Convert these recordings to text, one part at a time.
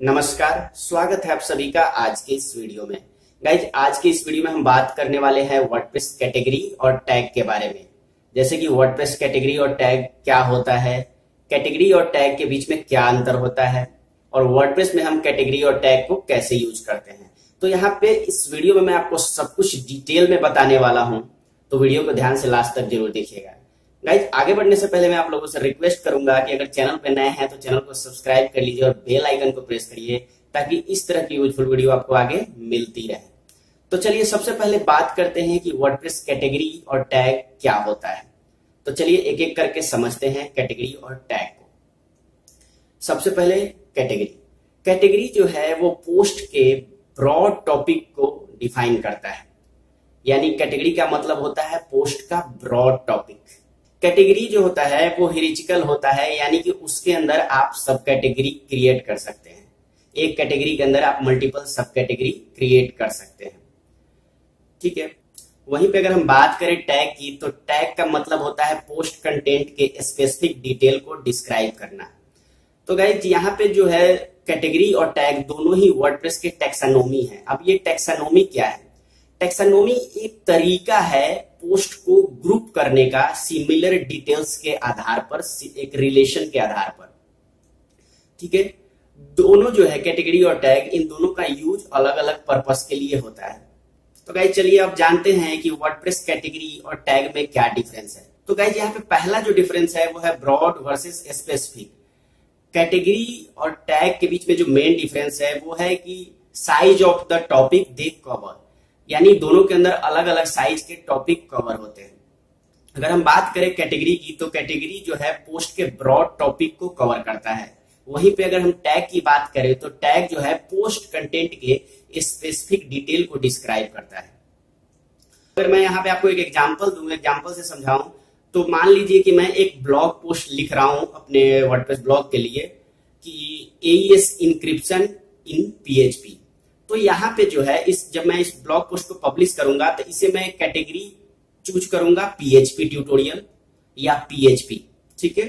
नमस्कार, स्वागत है आप सभी का आज के इस वीडियो में। गाइज, आज के इस वीडियो में हम बात करने वाले हैं वर्डप्रेस कैटेगरी और टैग के बारे में। जैसे कि वर्डप्रेस कैटेगरी और टैग क्या होता है, कैटेगरी और टैग के बीच में क्या अंतर होता है, और वर्डप्रेस में हम कैटेगरी और टैग को कैसे यूज करते हैं। तो यहाँ पे इस वीडियो में मैं आपको सब कुछ डिटेल में बताने वाला हूँ, तो वीडियो को ध्यान से लास्ट तक जरूर देखिएगा। गाइज, आगे बढ़ने से पहले मैं आप लोगों से रिक्वेस्ट करूंगा कि अगर चैनल पे नए हैं तो चैनल को सब्सक्राइब कर लीजिए और बेल आइकन को प्रेस करिए ताकि इस तरह की यूजफुल वीडियो आपको आगे मिलती रहे। तो चलिए सबसे पहले बात करते हैं कि वर्डप्रेस कैटेगरी और टैग क्या होता है। तो चलिए एक एक करके समझते हैं कैटेगरी और टैग को। सबसे पहले कैटेगरी जो है वो पोस्ट के ब्रॉड टॉपिक को डिफाइन करता है। यानी कैटेगरी का मतलब होता है पोस्ट का ब्रॉड टॉपिक। कैटेगरी जो होता है वो हिरिचिकल होता है, यानी कि उसके अंदर आप सब कैटेगरी क्रिएट कर सकते हैं। एक कैटेगरी के अंदर आप मल्टीपल सब कैटेगरी क्रिएट कर सकते हैं। ठीक है, वहीं पे अगर हम बात करें टैग की, तो टैग का मतलब होता है पोस्ट कंटेंट के स्पेसिफिक डिटेल को डिस्क्राइब करना। तो गाइस, यहाँ पे जो है कैटेगरी और टैग दोनों ही वर्डप्रेस के टैक्सोनॉमी है। अब ये टैक्सोनॉमी क्या है? टैक्सोनॉमी एक तरीका है पोस्ट को ग्रुप करने का सिमिलर डिटेल्स के आधार पर, एक रिलेशन के आधार पर। ठीक है, दोनों जो है कैटेगरी और टैग, इन दोनों का यूज अलग अलग पर्पस के लिए होता है। तो गाइज चलिए अब जानते हैं कि वर्डप्रेस कैटेगरी और टैग में क्या डिफरेंस है। तो गाइज यहाँ पे पहला जो डिफरेंस है वो है ब्रॉड वर्सेस स्पेसिफिक। कैटेगरी और टैग के बीच में जो मेन डिफरेंस है वो है कि size of the topic they cover, यानी दोनों के अंदर अलग अलग साइज के टॉपिक कवर होते हैं। अगर हम बात करें कैटेगरी की, तो कैटेगरी जो है पोस्ट के ब्रॉड टॉपिक को कवर करता है। वहीं पे अगर हम टैग की बात करें तो टैग जो है पोस्ट कंटेंट के स्पेसिफिक डिटेल को डिस्क्राइब करता है। अगर मैं यहाँ पे आपको एक एग्जांपल दूं, एग्जांपल से समझाऊं, तो मान लीजिए कि मैं एक ब्लॉग पोस्ट लिख रहा हूं अपने वर्डप्रेस ब्लॉग के लिए कि AES इंक्रिप्शन इन PHP। तो यहाँ पे जो है जब मैं इस ब्लॉग पोस्ट को पब्लिश करूंगा तो इसे मैं कैटेगरी चूज करूंगा PHP ट्यूटोरियल या PHP। ठीक है,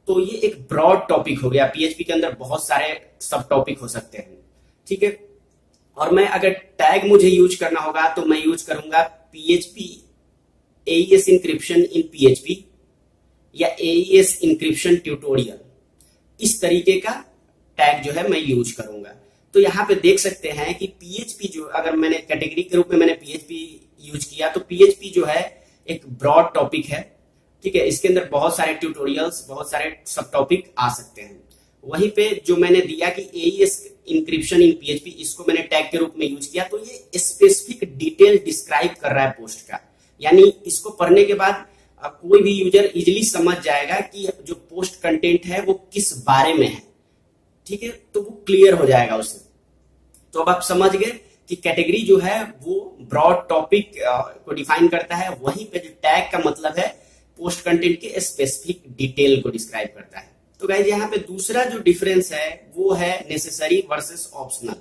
तो ये एक ब्रॉड टॉपिक हो गया। PHP के अंदर बहुत सारे सब टॉपिक हो सकते हैं। ठीक है, और मैं अगर टैग मुझे यूज करना होगा तो मैं यूज करूंगा PHP AES इंक्रिप्शन इन PHP या AES इंक्रिप्शन ट्यूटोरियल। इस तरीके का टैग जो है मैं यूज करूंगा। तो यहाँ पे देख सकते हैं कि PHP जो, अगर मैंने कैटेगरी के रूप में मैंने PHP यूज किया तो PHP जो है एक ब्रॉड टॉपिक है। ठीक है, इसके अंदर बहुत सारे ट्यूटोरियल्स, बहुत सारे सब टॉपिक आ सकते हैं। वहीं पे जो मैंने दिया कि AES इंक्रिप्शन इन PHP, इसको मैंने टैग के रूप में यूज किया, तो ये स्पेसिफिक डिटेल डिस्क्राइब कर रहा है पोस्ट का। यानी इसको पढ़ने के बाद कोई भी यूजर इजिली समझ जाएगा कि जो पोस्ट कंटेंट है वो किस बारे में है। ठीक है, तो वो क्लियर हो जाएगा उससे। तो अब आप समझ गए कि कैटेगरी जो है वो ब्रॉड टॉपिक को डिफाइन करता है, वहीं पे जो टैग का मतलब है पोस्ट कंटेंट के स्पेसिफिक डिटेल को डिस्क्राइब करता है। तो गाइस, यहाँ पे दूसरा जो डिफरेंस है वो है नेसेसरी वर्सेस ऑप्शनल।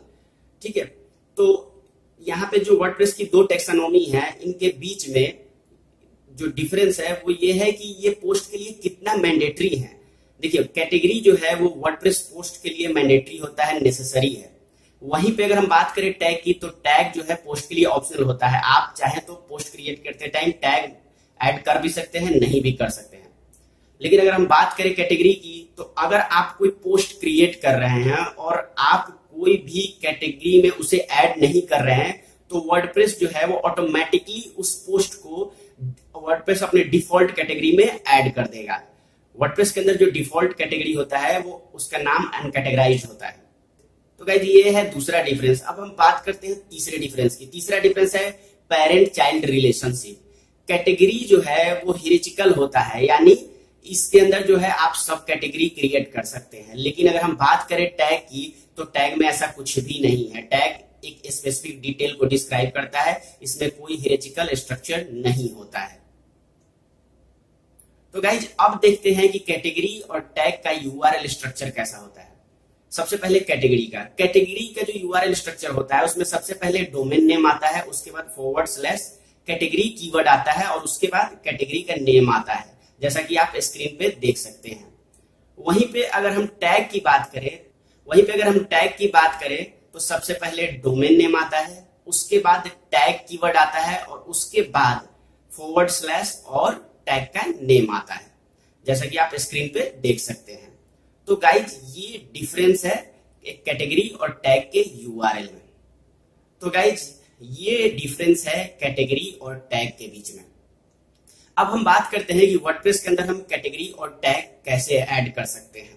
ठीक है, तो यहाँ पे जो वर्डप्रेस की दो टैक्सोनॉमी है, इनके बीच में जो डिफरेंस है वो ये है कि ये पोस्ट के लिए कितना मैंडेटरी है। देखिए, कैटेगरी जो है वो वर्डप्रेस पोस्ट के लिए मैंडेटरी होता है, नेसेसरी है। वहीं पे अगर हम बात करें टैग की, तो टैग जो है पोस्ट के लिए ऑप्शनल होता है। आप चाहे तो पोस्ट क्रिएट करते टाइम टैग ऐड कर भी सकते हैं, नहीं भी कर सकते हैं। लेकिन अगर हम बात करें कैटेगरी की, तो अगर आप कोई पोस्ट क्रिएट कर रहे हैं और आप कोई भी कैटेगरी में उसे ऐड नहीं कर रहे हैं, तो वर्डप्रेस जो है वो ऑटोमेटिकली उस पोस्ट को वर्डप्रेस अपने डिफॉल्ट कैटेगरी में ऐड कर देगा। वर्डप्रेस के अंदर जो डिफॉल्ट कैटेगरी होता है वो उसका नाम अनकैटेगराइज्ड होता है। तो गाइस, ये है दूसरा डिफरेंस। अब हम बात करते हैं तीसरे डिफरेंस की। तीसरा डिफरेंस है पेरेंट चाइल्ड रिलेशनशिप। कैटेगरी जो है वो हिरिचिकल होता है, यानी इसके अंदर जो है आप सब कैटेगरी क्रिएट कर सकते हैं। लेकिन अगर हम बात करें टैग की, तो टैग में ऐसा कुछ भी नहीं है। टैग एक स्पेसिफिक डिटेल को डिस्क्राइब करता है, इसमें कोई हिरिचिकल स्ट्रक्चर नहीं होता है। तो गाइज, अब देखते हैं कि कैटेगरी और टैग का URL स्ट्रक्चर कैसा होता है। सबसे पहले कैटेगरी का जो URL स्ट्रक्चर होता है उसमें सबसे पहले डोमेन नेम आता है, उसके बाद / कैटेगरी कीवर्ड आता है और उसके बाद कैटेगरी का नेम आता है, जैसा कि आप स्क्रीन पे देख सकते हैं। वहीं पे अगर हम टैग की बात करें, वहीं पे अगर हम टैग की बात करें तो सबसे पहले डोमेन नेम आता है, उसके बाद टैग कीवर्ड आता है और उसके बाद / और टैग का नेम आता है, जैसा कि आप स्क्रीन पे देख सकते हैं। तो गाइज ये डिफरेंस है एक कैटेगरी और टैग के यूआरएल में। तो गाइज ये डिफरेंस है कैटेगरी और टैग के बीच में। अब हम बात करते हैं कि वर्डप्रेस के अंदर हम कैटेगरी और टैग कैसे ऐड कर सकते हैं,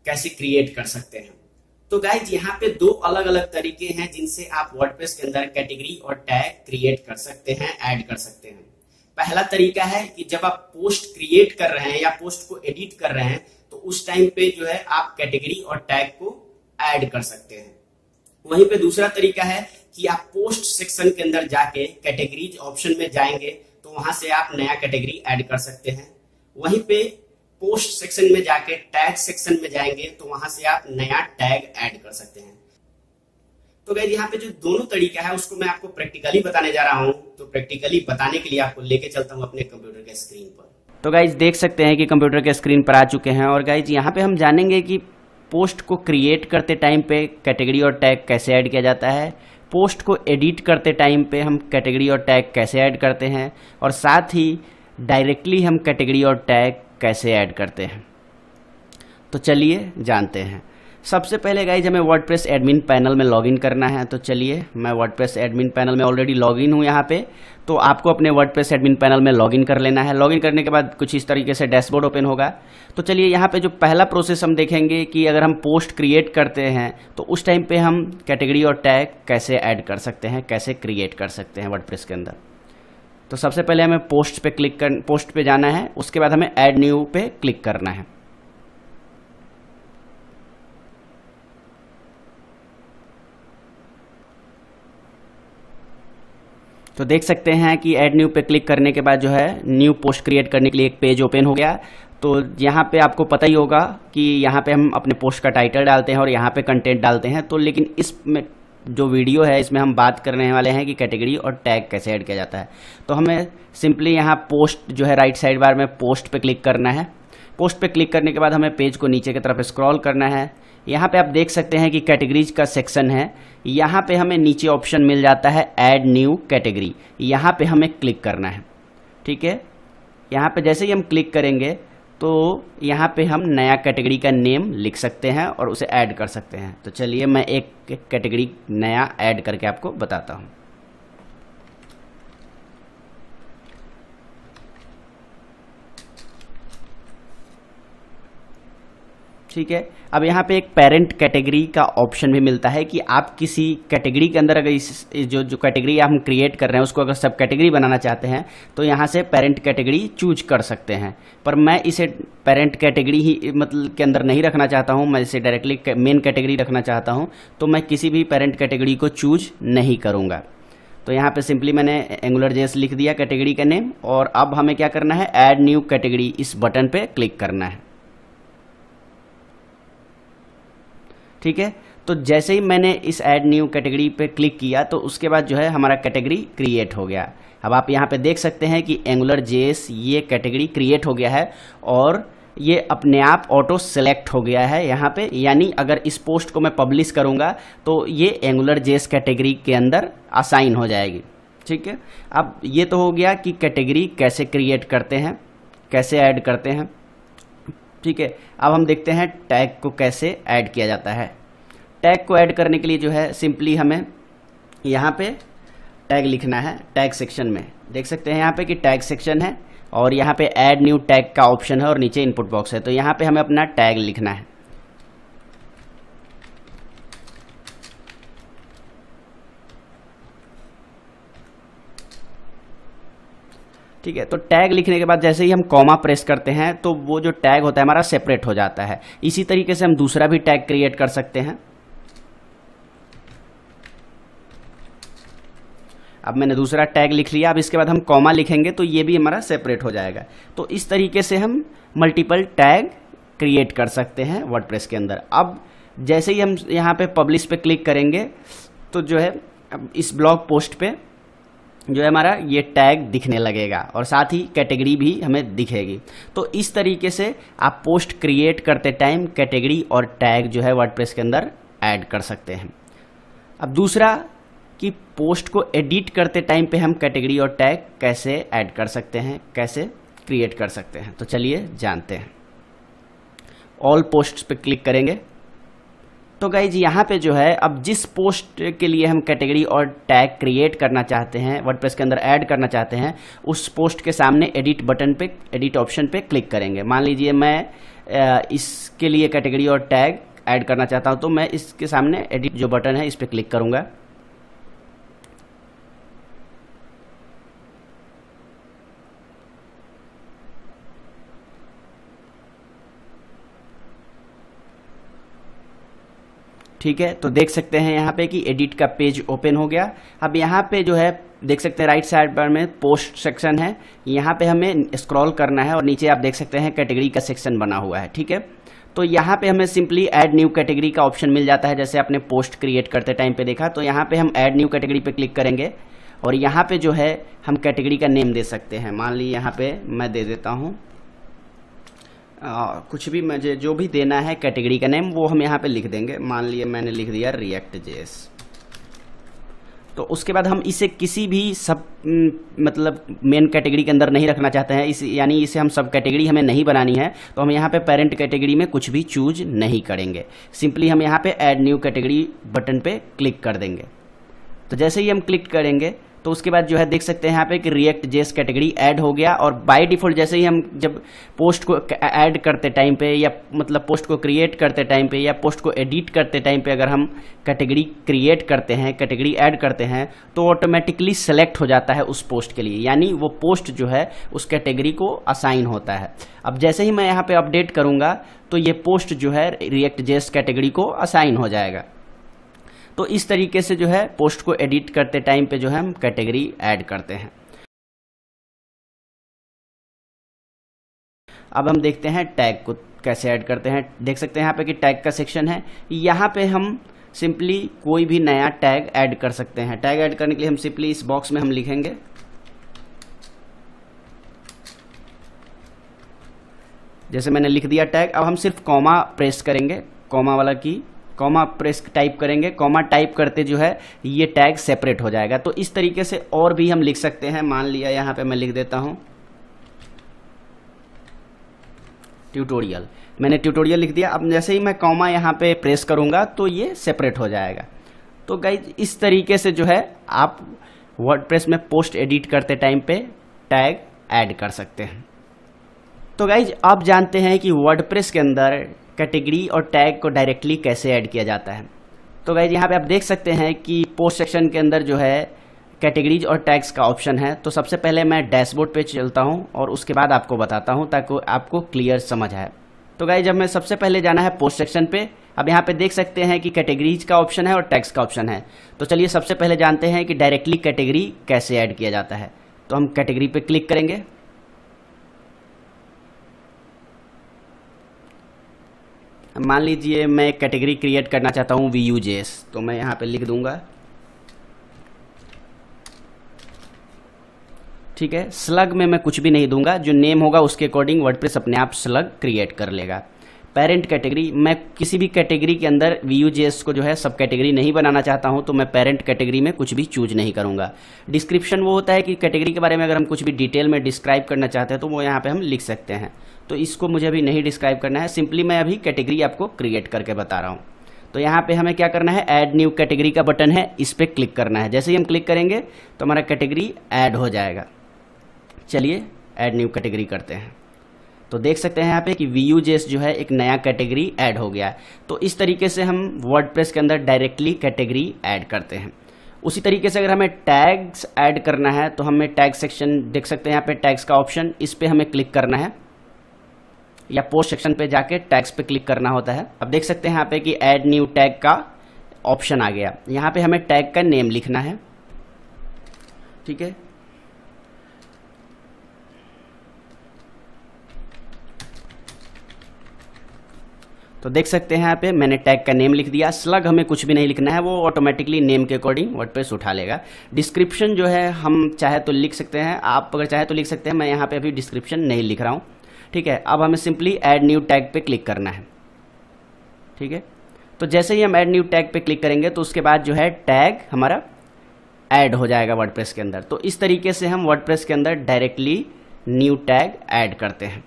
कैसे क्रिएट कर सकते हैं। तो गाइज यहाँ पे दो अलग अलग तरीके हैं जिनसे आप वर्डप्रेस के अंदर कैटेगरी और टैग क्रिएट कर सकते हैं, ऐड कर सकते हैं। पहला तरीका है कि जब आप पोस्ट क्रिएट कर रहे हैं या पोस्ट को एडिट कर रहे हैं तो उस टाइम पे जो है आप कैटेगरी और टैग को ऐड कर सकते हैं। वहीं पे दूसरा तरीका है कि आप पोस्ट सेक्शन के अंदर जाके कैटेगरीज ऑप्शन में जाएंगे तो वहां से आप नया कैटेगरी ऐड कर सकते हैं। वहीं पे पोस्ट सेक्शन में जाके टैग सेक्शन में जाएंगे तो वहां से आप नया टैग ऐड कर सकते हैं। तो गाइस यहाँ पे जो दोनों तरीका है उसको मैं आपको प्रैक्टिकली बताने जा रहा हूँ। तो प्रैक्टिकली बताने के लिए आपको लेके चलता हूँ अपने कंप्यूटर के स्क्रीन पर। तो गाइस देख सकते हैं कि कंप्यूटर के स्क्रीन पर आ चुके हैं और गाइस यहाँ पे हम जानेंगे कि पोस्ट को क्रिएट करते टाइम पे कैटेगरी और टैग कैसे ऐड किया जाता है, पोस्ट को एडिट करते टाइम पे हम कैटेगरी और टैग कैसे ऐड करते हैं, और साथ ही डायरेक्टली हम कैटेगरी और टैग कैसे ऐड करते हैं। तो चलिए जानते हैं। सबसे पहले गाइज हमें वर्डप्रेस एडमिन पैनल में लॉगिन करना है। तो चलिए मैं वर्डप्रेस एडमिन पैनल में ऑलरेडी लॉगिन हूँ यहाँ पे। तो आपको अपने वर्डप्रेस एडमिन पैनल में लॉगिन कर लेना है। लॉगिन करने के बाद कुछ इस तरीके से डैशबोर्ड ओपन होगा। तो चलिए यहाँ पे जो पहला प्रोसेस हम देखेंगे कि अगर हम पोस्ट क्रिएट करते हैं तो उस टाइम पे हम कैटेगरी और टैग कैसे ऐड कर सकते हैं, कैसे क्रिएट कर सकते हैं वर्डप्रेस के अंदर। तो सबसे पहले हमें पोस्ट पे जाना है, उसके बाद हमें ऐड न्यू पे क्लिक करना है। तो देख सकते हैं कि ऐड न्यू पे क्लिक करने के बाद जो है न्यू पोस्ट क्रिएट करने के लिए एक पेज ओपन हो गया। तो यहाँ पे आपको पता ही होगा कि यहाँ पे हम अपने पोस्ट का टाइटल डालते हैं और यहाँ पे कंटेंट डालते हैं। तो लेकिन इसमें जो वीडियो है इसमें हम बात करने वाले हैं कि कैटेगरी और टैग कैसे ऐड किया जाता है। तो हमें सिंपली यहाँ पोस्ट जो है राइट साइड बार में पोस्ट पे क्लिक करना है। पोस्ट पे क्लिक करने के बाद हमें पेज को नीचे की तरफ स्क्रॉल करना है। यहाँ पे आप देख सकते हैं कि कैटेगरीज का सेक्शन है। यहाँ पे हमें नीचे ऑप्शन मिल जाता है ऐड न्यू कैटेगरी, यहाँ पे हमें क्लिक करना है। ठीक है, यहाँ पे जैसे ही हम क्लिक करेंगे तो यहाँ पे हम नया कैटेगरी का नेम लिख सकते हैं और उसे ऐड कर सकते हैं। तो चलिए मैं एक कैटेगरी नया ऐड करके आपको बताता हूँ। ठीक है, अब यहाँ पे एक पेरेंट कैटेगरी का ऑप्शन भी मिलता है कि आप किसी कैटेगरी के अंदर अगर इस जो कैटेगरी हम क्रिएट कर रहे हैं उसको अगर सब कैटेगरी बनाना चाहते हैं तो यहाँ से पेरेंट कैटेगरी चूज कर सकते हैं। पर मैं इसे पेरेंट कैटेगरी ही मतलब के अंदर नहीं रखना चाहता हूँ, मैं इसे डायरेक्टली मेन कैटेगरी रखना चाहता हूँ। तो मैं किसी भी पेरेंट कैटेगरी को चूज नहीं करूँगा। तो यहाँ पे सिंपली मैंने एंगुलर.js लिख दिया कैटेगरी का नेम, और अब हमें क्या करना है, ऐड न्यू कैटेगरी, इस बटन पे क्लिक करना है। ठीक है, तो जैसे ही मैंने इस ऐड न्यू कैटेगरी पे क्लिक किया तो उसके बाद जो है हमारा कैटेगरी क्रिएट हो गया। अब आप यहाँ पे देख सकते हैं कि एंगुलर.js ये कैटेगरी क्रिएट हो गया है और ये अपने आप ऑटो सेलेक्ट हो गया है यहाँ पे। यानी अगर इस पोस्ट को मैं पब्लिश करूँगा तो ये एंगुलर.js कैटेगरी के अंदर असाइन हो जाएगी। ठीक है, अब ये तो हो गया कि कैटेगरी कैसे क्रिएट करते हैं, कैसे ऐड करते हैं। ठीक है, अब हम देखते हैं टैग को कैसे ऐड किया जाता है। टैग को ऐड करने के लिए जो है सिंपली हमें यहाँ पे टैग लिखना है। टैग सेक्शन में देख सकते हैं यहाँ पे कि टैग सेक्शन है और यहाँ पे ऐड न्यू टैग का ऑप्शन है और नीचे इनपुट बॉक्स है। तो यहाँ पे हमें अपना टैग लिखना है। ठीक है, तो टैग लिखने के बाद जैसे ही हम कॉमा प्रेस करते हैं तो वो जो टैग होता है हमारा सेपरेट हो जाता है। इसी तरीके से हम दूसरा भी टैग क्रिएट कर सकते हैं। अब मैंने दूसरा टैग लिख लिया। अब इसके बाद हम कॉमा लिखेंगे तो ये भी हमारा सेपरेट हो जाएगा। तो इस तरीके से हम मल्टीपल टैग क्रिएट कर सकते हैं वर्डप्रेस के अंदर। अब जैसे ही हम यहाँ पे पब्लिश पे क्लिक करेंगे तो जो है इस ब्लॉग पोस्ट पे जो है हमारा ये टैग दिखने लगेगा और साथ ही कैटेगरी भी हमें दिखेगी। तो इस तरीके से आप पोस्ट क्रिएट करते टाइम कैटेगरी और टैग जो है वर्डप्रेस के अंदर ऐड कर सकते हैं। अब दूसरा कि पोस्ट को एडिट करते टाइम पे हम कैटेगरी और टैग कैसे ऐड कर सकते हैं, कैसे क्रिएट कर सकते हैं। तो चलिए जानते हैं। ऑल पोस्ट्स पे क्लिक करेंगे तो गाइज यहाँ पे जो है अब जिस पोस्ट के लिए हम कैटेगरी और टैग क्रिएट करना चाहते हैं, वर्डप्रेस के अंदर ऐड करना चाहते हैं, उस पोस्ट के सामने एडिट बटन पे, एडिट ऑप्शन पे क्लिक करेंगे। मान लीजिए मैं इसके लिए कैटेगरी और टैग ऐड करना चाहता हूँ, तो मैं इसके सामने एडिट जो बटन है इस पर क्लिक करूँगा। ठीक है, तो देख सकते हैं यहाँ पे कि एडिट का पेज ओपन हो गया। अब यहाँ पे जो है देख सकते हैं राइट साइड पर में पोस्ट सेक्शन है, यहाँ पे हमें स्क्रॉल करना है और नीचे आप देख सकते हैं कैटेगरी का सेक्शन बना हुआ है। ठीक है, तो यहाँ पे हमें सिंपली ऐड न्यू कैटेगरी का ऑप्शन मिल जाता है, जैसे आपने पोस्ट क्रिएट करते टाइम पे देखा। तो यहाँ पे हम ऐड न्यू कैटेगरी पे क्लिक करेंगे और यहाँ पे जो है हम कैटेगरी का नेम दे सकते हैं। मान लीजिए यहाँ पे मैं दे देता हूँ कुछ भी, मुझे जो भी देना है कैटेगरी का नेम वो हम यहाँ पे लिख देंगे। मान लिए मैंने लिख दिया रिएक्ट जेएस। तो उसके बाद हम इसे किसी भी सब मतलब मेन कैटेगरी के अंदर नहीं रखना चाहते हैं, इस यानी इसे हम सब कैटेगरी हमें नहीं बनानी है, तो हम यहाँ पे पेरेंट कैटेगरी में कुछ भी चूज नहीं करेंगे। सिंपली हम यहाँ पे ऐड न्यू कैटेगरी बटन पे क्लिक कर देंगे। तो जैसे ही हम क्लिक करेंगे तो उसके बाद जो है देख सकते हैं यहाँ पे कि रिएक्ट जेएस कैटेगरी ऐड हो गया। और बाय डिफॉल्ट जैसे ही हम जब पोस्ट को ऐड करते टाइम पे या मतलब पोस्ट को क्रिएट करते टाइम पे या पोस्ट को एडिट करते टाइम पे अगर हम कैटेगरी क्रिएट करते हैं, कैटेगरी ऐड करते हैं, तो ऑटोमेटिकली सेलेक्ट हो जाता है उस पोस्ट के लिए, यानी वो पोस्ट जो है उस कैटेगरी को असाइन होता है। अब जैसे ही मैं यहाँ पे अपडेट करूँगा तो ये पोस्ट जो है रिएक्ट जेएस कैटेगरी को असाइन हो जाएगा। तो इस तरीके से जो है पोस्ट को एडिट करते टाइम पे जो है हम कैटेगरी ऐड करते हैं। अब हम देखते हैं टैग को कैसे ऐड करते हैं। देख सकते हैं यहाँ पे कि टैग का सेक्शन है, यहाँ पे हम सिंपली कोई भी नया टैग ऐड कर सकते हैं। टैग ऐड करने के लिए हम सिंपली इस बॉक्स में हम लिखेंगे जैसे मैंने लिख दिया टैग। अब हम सिर्फ कॉमा प्रेस करेंगे, कॉमा वाला की कॉमा प्रेस टाइप करेंगे। कॉमा टाइप करते जो है ये टैग सेपरेट हो जाएगा। तो इस तरीके से और भी हम लिख सकते हैं। मान लिया यहाँ पे मैं लिख देता हूँ ट्यूटोरियल, मैंने ट्यूटोरियल लिख दिया। अब जैसे ही मैं कॉमा यहाँ पे प्रेस करूँगा तो ये सेपरेट हो जाएगा। तो गाइज इस तरीके से जो है आप वर्डप्रेस में पोस्ट एडिट करते टाइम पे टैग ऐड कर सकते हैं। तो गाइज अब जानते हैं कि वर्डप्रेस के अंदर कैटेगरी और टैग को डायरेक्टली कैसे ऐड किया जाता है। तो गाइज यहाँ पे आप देख सकते हैं कि पोस्ट सेक्शन के अंदर जो है कैटेगरीज और टैग्स का ऑप्शन है। तो सबसे पहले मैं डैशबोर्ड पे चलता हूँ और उसके बाद आपको बताता हूँ ताकि आपको क्लियर समझ आए। तो गाइज जब मैं सबसे पहले जाना है पोस्ट सेक्शन पे, अब यहाँ पे देख सकते हैं कि कैटेगरीज का ऑप्शन है और टैग्स का ऑप्शन है। तो चलिए सबसे पहले जानते हैं कि डायरेक्टली कैटेगरी कैसे ऐड किया जाता है। तो हम कैटेगरी पे क्लिक करेंगे। मान लीजिए मैं कैटेगरी क्रिएट करना चाहता हूँ Vue.js, तो मैं यहाँ पे लिख दूंगा। ठीक है, स्लग में मैं कुछ भी नहीं दूंगा, जो नेम होगा उसके अकॉर्डिंग वर्डप्रेस अपने आप स्लग क्रिएट कर लेगा। पेरेंट कैटेगरी, मैं किसी भी कैटेगरी के अंदर Vue.js को जो है सब कैटेगरी नहीं बनाना चाहता हूं, तो मैं पेरेंट कैटेगरी में कुछ भी चूज नहीं करूंगा। डिस्क्रिप्शन वो होता है कि कैटेगरी के बारे में अगर हम कुछ भी डिटेल में डिस्क्राइब करना चाहते हैं तो वो यहाँ पे हम लिख सकते हैं। तो इसको मुझे अभी नहीं डिस्क्राइब करना है, सिंपली मैं अभी कैटेगरी आपको क्रिएट करके बता रहा हूँ। तो यहाँ पे हमें क्या करना है, ऐड न्यू कैटेगरी का बटन है, इस पर क्लिक करना है। जैसे ही हम क्लिक करेंगे तो हमारा कैटेगरी ऐड हो जाएगा। चलिए ऐड न्यू कैटेगरी करते हैं। तो देख सकते हैं यहाँ पे कि Vue.js जो है एक नया कैटेगरी ऐड हो गया है। तो इस तरीके से हम वर्डप्रेस के अंदर डायरेक्टली कैटेगरी ऐड करते हैं। उसी तरीके से अगर हमें टैग्स ऐड करना है तो हमें टैग सेक्शन देख सकते हैं यहाँ पे टैग्स का ऑप्शन, इस पे हमें क्लिक करना है या पोस्ट सेक्शन पे जाके टैग्स पे क्लिक करना होता है। अब देख सकते हैं यहाँ पे कि ऐड न्यू टैग का ऑप्शन आ गया। यहाँ पे हमें टैग का नेम लिखना है। ठीक है, तो देख सकते हैं यहाँ पे मैंने टैग का नेम लिख दिया। स्लग हमें कुछ भी नहीं लिखना है, वो ऑटोमेटिकली नेम के अकॉर्डिंग वर्डप्रेस उठा लेगा। डिस्क्रिप्शन जो है हम चाहे तो लिख सकते हैं, आप अगर चाहे तो लिख सकते हैं, मैं यहाँ पे अभी डिस्क्रिप्शन नहीं लिख रहा हूँ। ठीक है, अब हमें सिंपली ऐड न्यू टैग पे क्लिक करना है। ठीक है, तो जैसे ही हम ऐड न्यू टैग पे क्लिक करेंगे तो उसके बाद जो है टैग हमारा ऐड हो जाएगा वर्डप्रेस के अंदर। तो इस तरीके से हम वर्डप्रेस के अंदर डायरेक्टली न्यू टैग ऐड करते हैं।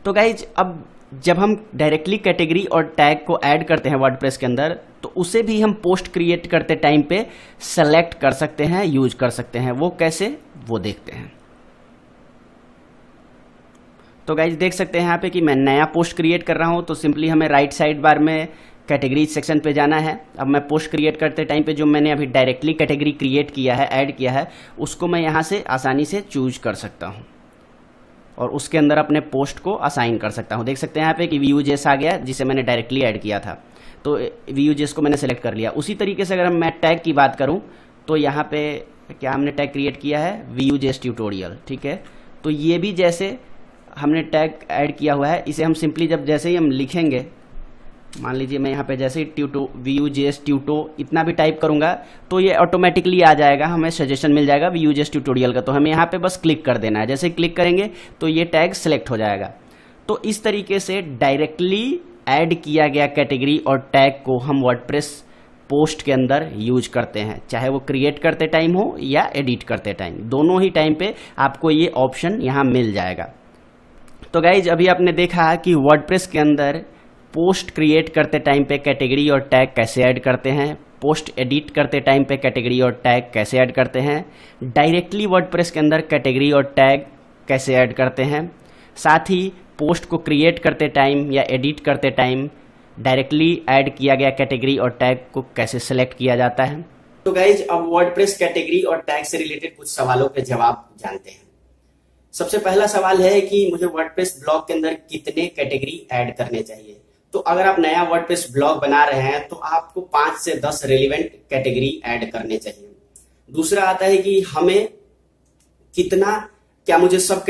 तो गाइज अब जब हम डायरेक्टली कैटेगरी और टैग को ऐड करते हैं वर्डप्रेस के अंदर, तो उसे भी हम पोस्ट क्रिएट करते टाइम पे सेलेक्ट कर सकते हैं, यूज कर सकते हैं। वो कैसे, वो देखते हैं। तो गाइज देख सकते हैं यहाँ पे कि मैं नया पोस्ट क्रिएट कर रहा हूं, तो सिंपली हमें राइट साइड बार में कैटेगरी सेक्शन पे जाना है। अब मैं पोस्ट क्रिएट करते टाइम पे जो मैंने अभी डायरेक्टली कैटेगरी क्रिएट किया है, ऐड किया है, उसको मैं यहाँ से आसानी से चूज कर सकता हूँ और उसके अंदर अपने पोस्ट को असाइन कर सकता हूँ। देख सकते हैं यहाँ पे कि Vue.js आ गया, जिसे मैंने डायरेक्टली ऐड किया था। तो Vue.js को मैंने सेलेक्ट कर लिया। उसी तरीके से अगर मैं टैग की बात करूँ तो यहाँ पे क्या हमने टैग क्रिएट किया है, Vue.js ट्यूटोरियल। ठीक है, तो ये भी जैसे हमने टैग ऐड किया हुआ है, इसे हम सिंपली जब जैसे ही हम लिखेंगे, मान लीजिए मैं यहाँ पे जैसे ही Vue.js ट्यूटो इतना भी टाइप करूंगा तो ये ऑटोमेटिकली आ जाएगा, हमें सजेशन मिल जाएगा Vue.js ट्यूटोरियल का। तो हमें यहाँ पे बस क्लिक कर देना है। जैसे क्लिक करेंगे तो ये टैग सेलेक्ट हो जाएगा। तो इस तरीके से डायरेक्टली ऐड किया गया कैटेगरी और टैग को हम वर्डप्रेस पोस्ट के अंदर यूज करते हैं, चाहे वो क्रिएट करते टाइम हो या एडिट करते टाइम, दोनों ही टाइम पे आपको ये ऑप्शन यहाँ मिल जाएगा। तो गाइज अभी आपने देखा कि वर्डप्रेस के अंदर पोस्ट क्रिएट करते टाइम पे कैटेगरी और टैग कैसे ऐड करते हैं, पोस्ट एडिट करते टाइम पे कैटेगरी और टैग कैसे ऐड करते हैं, डायरेक्टली वर्डप्रेस के अंदर कैटेगरी और टैग कैसे ऐड करते हैं, साथ ही पोस्ट को क्रिएट करते टाइम या एडिट करते टाइम डायरेक्टली ऐड किया गया कैटेगरी और टैग को कैसे सेलेक्ट किया जाता है। तो गाइज अब वर्डप्रेस कैटेगरी और टैग से रिलेटेड कुछ सवालों के जवाब जानते हैं। सबसे पहला सवाल है कि मुझे वर्डप्रेस ब्लॉग के अंदर कितने कैटेगरी ऐड करने चाहिए। तो अगर आप नया वर्डप्रेस ब्लॉग बना रहे हैं तो आपको 5 से 10 रेलिवेंट कैटेगरी ऐड करने चाहिए। दूसरा आता है कि हमें कितना, क्या मुझे सब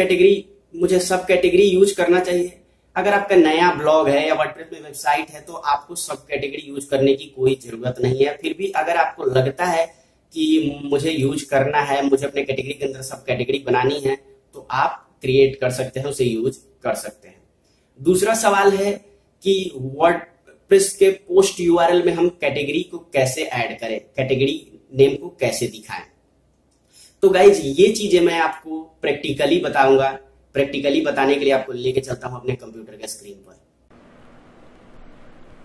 कैटेगरी यूज करना चाहिए। अगर आपका नया ब्लॉग है या वर्डप्रेस में वेबसाइट है तो आपको सब कैटेगरी यूज करने की कोई जरूरत नहीं है। फिर भी अगर आपको लगता है कि मुझे यूज करना है, मुझे अपने कैटेगरी के अंदर सब कैटेगरी बनानी है, तो आप क्रिएट कर सकते हैं, उसे यूज कर सकते हैं। दूसरा सवाल है कि वर्डप्रेस के पोस्ट यूआरएल में हम कैटेगरी को कैसे ऐड करें, कैटेगरी नेम को कैसे दिखाएं। तो गाइज ये चीजें मैं आपको प्रैक्टिकली बताऊंगा। प्रैक्टिकली बताने के लिए आपको लेके चलता हूं अपने कंप्यूटर के स्क्रीन पर।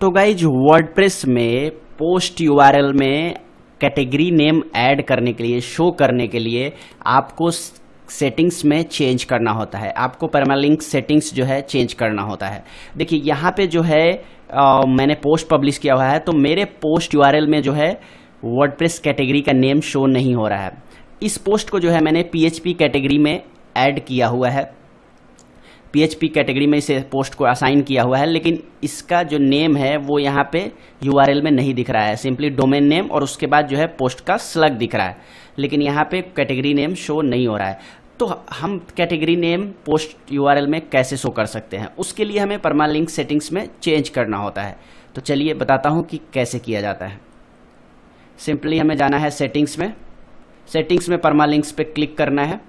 तो गाइज वर्डप्रेस में पोस्ट यूआरएल में कैटेगरी नेम ऐड करने के लिए, शो करने के लिए आपको सेटिंग्स में चेंज करना होता है। आपको परमालिंक सेटिंग्स जो है चेंज करना होता है। देखिए यहाँ पे जो है मैंने पोस्ट पब्लिश किया हुआ है, तो मेरे पोस्ट यूआरएल में जो है वर्डप्रेस कैटेगरी का नेम शो नहीं हो रहा है। इस पोस्ट को जो है मैंने PHP कैटेगरी में ऐड किया हुआ है, PHP कैटेगरी में इसे पोस्ट को असाइन किया हुआ है, लेकिन इसका जो नेम है वो यहाँ पे यूआरएल में नहीं दिख रहा है। सिंपली डोमेन नेम और उसके बाद जो है पोस्ट का स्लग दिख रहा है, लेकिन यहाँ पे कैटेगरी नेम शो नहीं हो रहा है। तो हम कैटेगरी नेम पोस्ट यूआरएल में कैसे शो कर सकते हैं, उसके लिए हमें परमालिंक सेटिंग्स में चेंज करना होता है। तो चलिए बताता हूँ कि कैसे किया जाता है। सिंपली हमें जाना है सेटिंग्स में, सेटिंग्स में परमालिंक्स पे क्लिक करना है।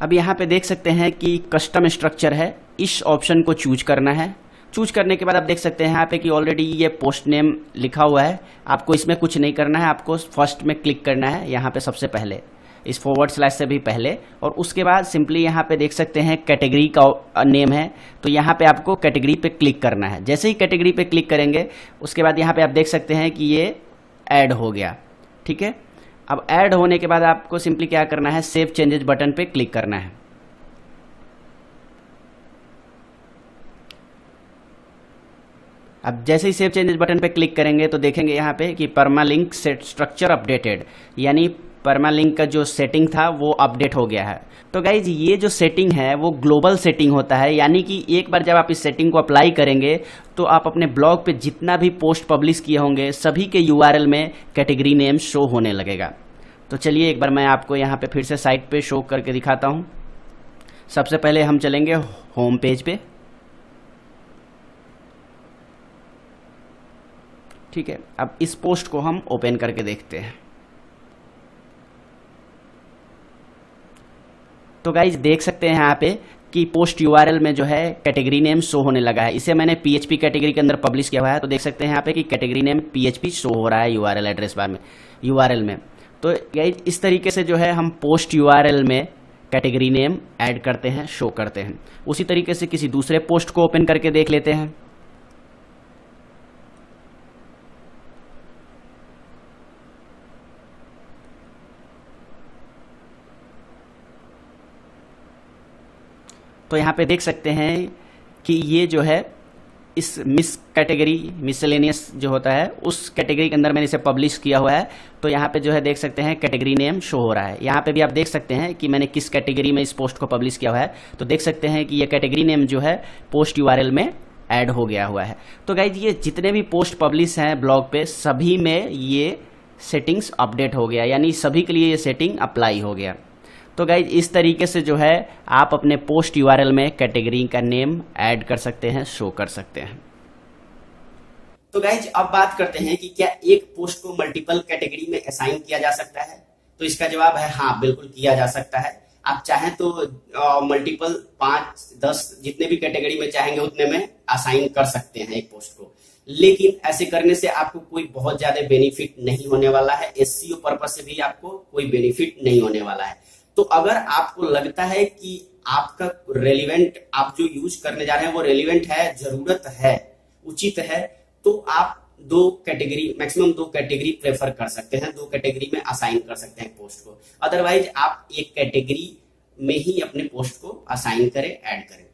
अब यहाँ पे देख सकते हैं कि कस्टम स्ट्रक्चर है, इस ऑप्शन को चूज करना है। चूज करने के बाद आप देख सकते हैं यहाँ पे कि ऑलरेडी ये पोस्ट नेम लिखा हुआ है। आपको इसमें कुछ नहीं करना है, आपको फर्स्ट में क्लिक करना है, यहाँ पे सबसे पहले इस / से भी पहले, और उसके बाद सिंपली यहाँ पे देख सकते हैं कैटेगरी का नेम है, तो यहाँ पे आपको कैटेगरी पे क्लिक करना है। जैसे ही कैटेगरी पे क्लिक करेंगे उसके बाद यहाँ पे आप देख सकते हैं कि ये ऐड हो गया। ठीक है, अब ऐड होने के बाद आपको सिंपली क्या करना है, सेव चेंजेस बटन पे क्लिक करना है। अब जैसे ही सेव चेंजेस बटन पे क्लिक करेंगे तो देखेंगे यहाँ पे कि परमालिंक सेट स्ट्रक्चर अपडेटेड, यानी परमालिंक का जो सेटिंग था वो अपडेट हो गया है। तो गाइज ये जो सेटिंग है वो ग्लोबल सेटिंग होता है, यानी कि एक बार जब आप इस सेटिंग को अप्लाई करेंगे तो आप अपने ब्लॉग पे जितना भी पोस्ट पब्लिश किए होंगे सभी के यूआरएल में कैटेगरी नेम शो होने लगेगा। तो चलिए एक बार मैं आपको यहाँ पे फिर से साइट पे शो करके दिखाता हूँ। सबसे पहले हम चलेंगे होम पेज पे। ठीक है, अब इस पोस्ट को हम ओपन करके देखते हैं। तो गाइज देख सकते हैं यहाँ पे कि पोस्ट यूआरएल में जो है कैटेगरी नेम शो होने लगा है। इसे मैंने पीएचपी कैटेगरी के अंदर पब्लिश किया हुआ है, तो देख सकते हैं यहाँ पे कि कैटेगरी नेम पीएचपी शो हो रहा है यूआरएल एड्रेस बार में, यूआरएल में। तो गाइज इस तरीके से जो है हम पोस्ट यूआरएल में कैटेगरी नेम ऐड करते हैं, शो करते हैं। उसी तरीके से किसी दूसरे पोस्ट को ओपन करके देख लेते हैं। तो यहाँ पे देख सकते हैं कि ये जो है इस मिस कैटेगरी मिसलेनियस जो होता है उस कैटेगरी के अंदर मैंने इसे पब्लिश किया हुआ है। तो यहाँ पे जो है देख सकते हैं कैटेगरी नेम शो हो रहा है। यहाँ पे भी आप देख सकते हैं कि मैंने किस कैटेगरी में इस पोस्ट को पब्लिश किया हुआ है। तो देख सकते हैं कि ये कैटेगरी नेम जो है पोस्ट यूआरएल में ऐड हो गया हुआ है। तो गाइज ये जितने भी पोस्ट पब्लिश हैं ब्लॉग पे सभी में ये सेटिंग्स अपडेट हो गया, यानी सभी के लिए ये सेटिंग अप्लाई हो गया। तो गाइज इस तरीके से जो है आप अपने पोस्ट यूआरएल में कैटेगरी का नेम ऐड कर सकते हैं, शो कर सकते हैं। तो गाइज अब बात करते हैं कि क्या एक पोस्ट को मल्टीपल कैटेगरी में असाइन किया जा सकता है। तो इसका जवाब है हाँ, बिल्कुल किया जा सकता है। आप चाहें तो मल्टीपल 5, 10 जितने भी कैटेगरी में चाहेंगे उतने में असाइन कर सकते हैं एक पोस्ट को। लेकिन ऐसे करने से आपको कोई बहुत ज्यादा बेनिफिट नहीं होने वाला है। एसईओ पर्पज से भी आपको कोई बेनिफिट नहीं होने वाला है। तो अगर आपको लगता है कि आपका रेलिवेंट, आप जो यूज करने जा रहे हैं वो रेलिवेंट है, जरूरत है, उचित है, तो आप 2 कैटेगरी, मैक्सिमम 2 कैटेगरी प्रेफर कर सकते हैं, 2 कैटेगरी में असाइन कर सकते हैं पोस्ट को। अदरवाइज आप एक कैटेगरी में ही अपने पोस्ट को असाइन करें, ऐड करें।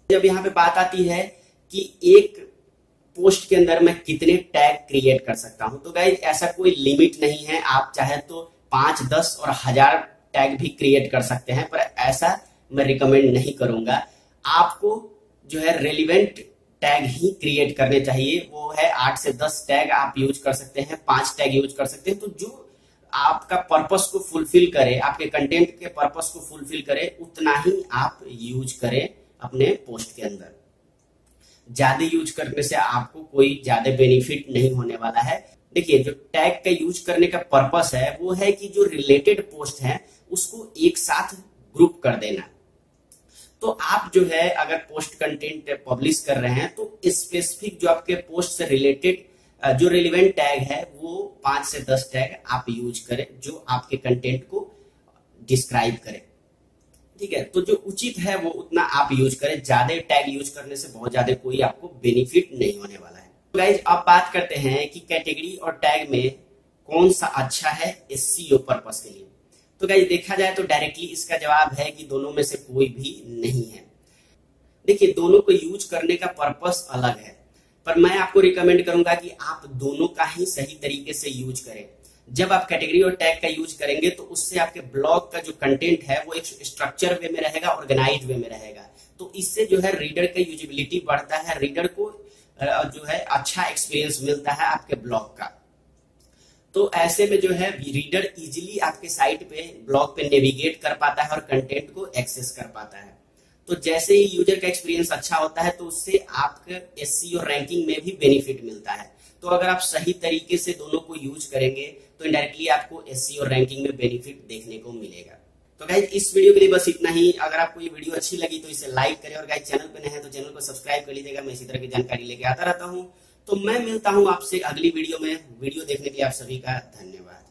जब यहाँ पे बात आती है कि एक पोस्ट के अंदर मैं कितने टैग क्रिएट कर सकता हूं, तो गाइस ऐसा कोई लिमिट नहीं है। आप चाहे तो 5, 10 और 1000 टैग भी क्रिएट कर सकते हैं, पर ऐसा मैं रिकमेंड नहीं करूंगा। आपको जो है रेलिवेंट टैग ही क्रिएट करने चाहिए। वो है 8 से 10 टैग आप यूज कर सकते हैं, 5 टैग यूज कर सकते हैं। तो जो आपका पर्पस को फुलफिल करे, आपके कंटेंट के पर्पस को फुलफिल करे, उतना ही आप यूज करें अपने पोस्ट के अंदर। ज्यादा यूज करने से आपको कोई ज्यादा बेनिफिट नहीं होने वाला है। देखिए, जो टैग का यूज करने का पर्पस है वो है कि जो रिलेटेड पोस्ट है उसको एक साथ ग्रुप कर देना। तो आप जो है अगर पोस्ट कंटेंट पब्लिश कर रहे हैं तो स्पेसिफिक जो आपके पोस्ट से रिलेटेड जो रिलेवेंट टैग है वो 5 से 10 टैग आप यूज करें जो आपके कंटेंट को डिस्क्राइब करें। ठीक है, तो जो उचित है वो उतना आप यूज करें। ज्यादा टैग यूज करने से बहुत ज्यादा कोई आपको बेनिफिट नहीं होने वाला है। तो गाइज अब बात करते हैं कि कैटेगरी और टैग में कौन सा अच्छा है एसईओ पर्पस के लिए। तो गाइज देखा जाए तो डायरेक्टली इसका जवाब है कि दोनों में से कोई भी नहीं है। देखिए, दोनों को यूज करने का पर्पस अलग है, पर मैं आपको रिकमेंड करूंगा कि आप दोनों का ही सही तरीके से यूज करें। जब आप कैटेगरी और टैग का यूज करेंगे तो उससे आपके ब्लॉग का जो कंटेंट है वो एक स्ट्रक्चर वे में रहेगा, ऑर्गेनाइज वे में रहेगा। तो इससे जो है रीडर का यूजिबिलिटी बढ़ता है, रीडर को जो है अच्छा एक्सपीरियंस मिलता है आपके ब्लॉग का। तो ऐसे में जो है रीडर इजीली आपके साइट पे, ब्लॉग पे नेविगेट कर पाता है और कंटेंट को एक्सेस कर पाता है। तो जैसे ही यूजर का एक्सपीरियंस अच्छा होता है तो उससे आपके एसईओ रैंकिंग में भी बेनिफिट मिलता है। तो अगर आप सही तरीके से दोनों को यूज करेंगे तो इनडायरेक्टली आपको एसईओ रैंकिंग में बेनिफिट देखने को मिलेगा। तो गाइज इस वीडियो के लिए बस इतना ही। अगर आपको ये वीडियो अच्छी लगी तो इसे लाइक करें और गाइज चैनल पे नए हैं तो चैनल को सब्सक्राइब कर लीजिएगा। मैं इसी तरह की जानकारी लेके आता रहता हूँ। तो मैं मिलता हूँ आपसे अगली वीडियो में। वीडियो देखने के लिए आप सभी का धन्यवाद।